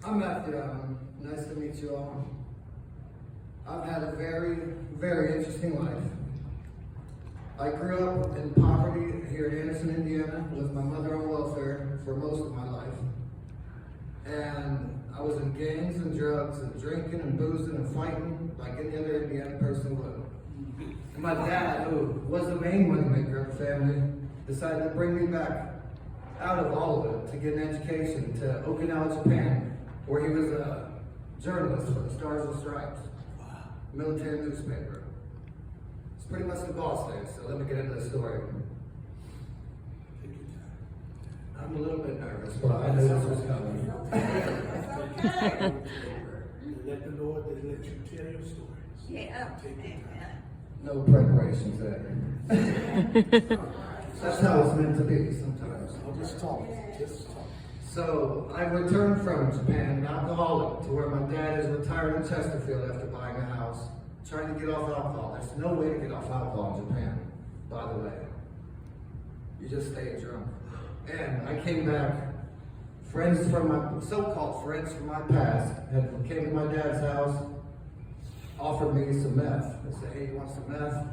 I'm Matthew. Nice to meet you all. I've had a very, very interesting life. I grew up in poverty here in Anderson, Indiana, with my mother on welfare for most of my life. And I was in gangs and drugs and drinking and boozing and fighting like any other Indiana person would. And my dad, who was the main moneymaker of the family, decided to bring me back out of all of it to get an education to Okinawa, Japan, where he was a journalist for the Stars and Stripes, military newspaper. It's pretty much the boss there, so let me get into the story. I'm a little bit nervous, but I knew this was coming. Let the Lord let you tell your stories. Yeah. No preparations there. That's how it's meant to be sometimes. I'll just talk. Just talk. So I returned from Japan, an alcoholic, to where my dad is retired in Chesterfield after buying a house, trying to get off alcohol. There's no way to get off alcohol in Japan, by the way. You just stay drunk. And I came back. Friends from my, so-called friends from my past, came to my dad's house, offered me some meth. They said, hey, you want some meth?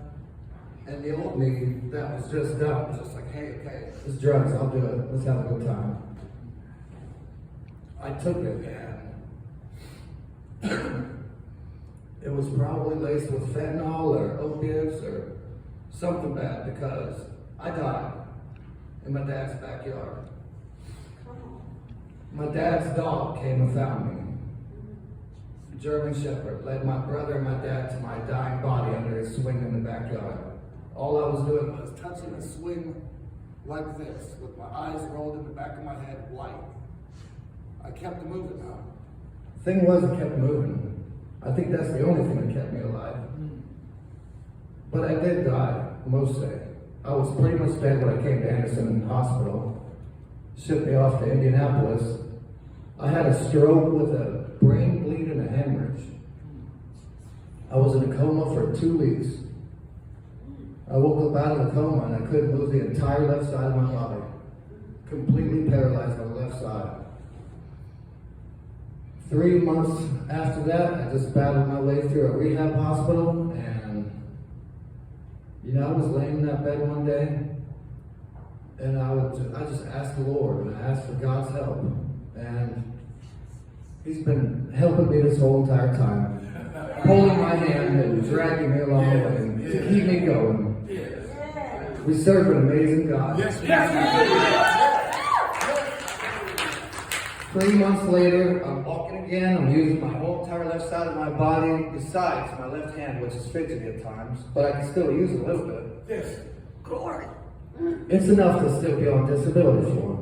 And the old me that was just dumb, was just like, hey, okay, it's drugs, I'll do it. Let's have a good time. I took it, and it was probably laced with fentanyl or opiates or something bad, because I died in my dad's backyard. My dad's dog came and found me. German Shepherd led my brother and my dad to my dying body under his swing in the backyard. All I was doing was touching the swing like this, with my eyes rolled in the back of my head white. I kept moving now. Thing was, I kept moving. I think that's the only thing that kept me alive. But I did die, most say. I was pretty much dead when I came to Anderson Hospital. Shipped me off to Indianapolis. I had a stroke with a brain bleed and a hemorrhage. I was in a coma for 2 weeks. I woke up out of the coma and I couldn't move the entire left side of my body. Completely paralyzed on the left side. 3 months after that, I just battled my way through a rehab hospital, and I was laying in that bed one day, and I just asked the Lord, and I asked for God's help, and He's been helping me this whole entire time, pulling my hand and dragging me along the way to keep me going. We serve an amazing God. 3 months later, I'm walking again. I'm using my whole entire left side of my body, besides my left hand, which is fidgety at times, but I can still use it a little bit. Yes. Glory. It's enough to still be on disability for.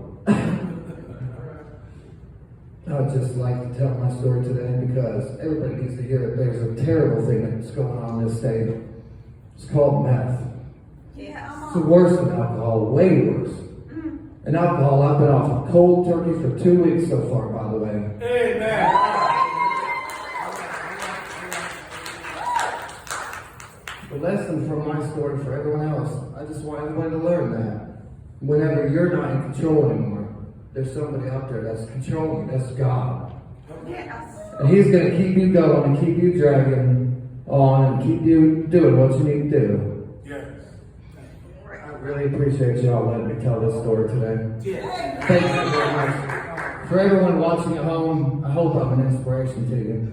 I would just like to tell my story today because everybody needs to hear that there's a terrible thing that's going on in this state. It's called meth. Yeah. It's worse than alcohol, way worse. And alcohol, I've been off cold turkey for 2 weeks so far, by the way. Amen. The lesson from my story for everyone else, I just want everybody to learn that whenever you're not in control anymore, there's somebody out there that's controlling you. That's God. Yes. And He's going to keep you going and keep you dragging on and keep you doing what you need to do. Yes. I really appreciate y'all letting me tell this story today. Yes. Thank you very much. For everyone watching at home, I hope I'm an inspiration to you.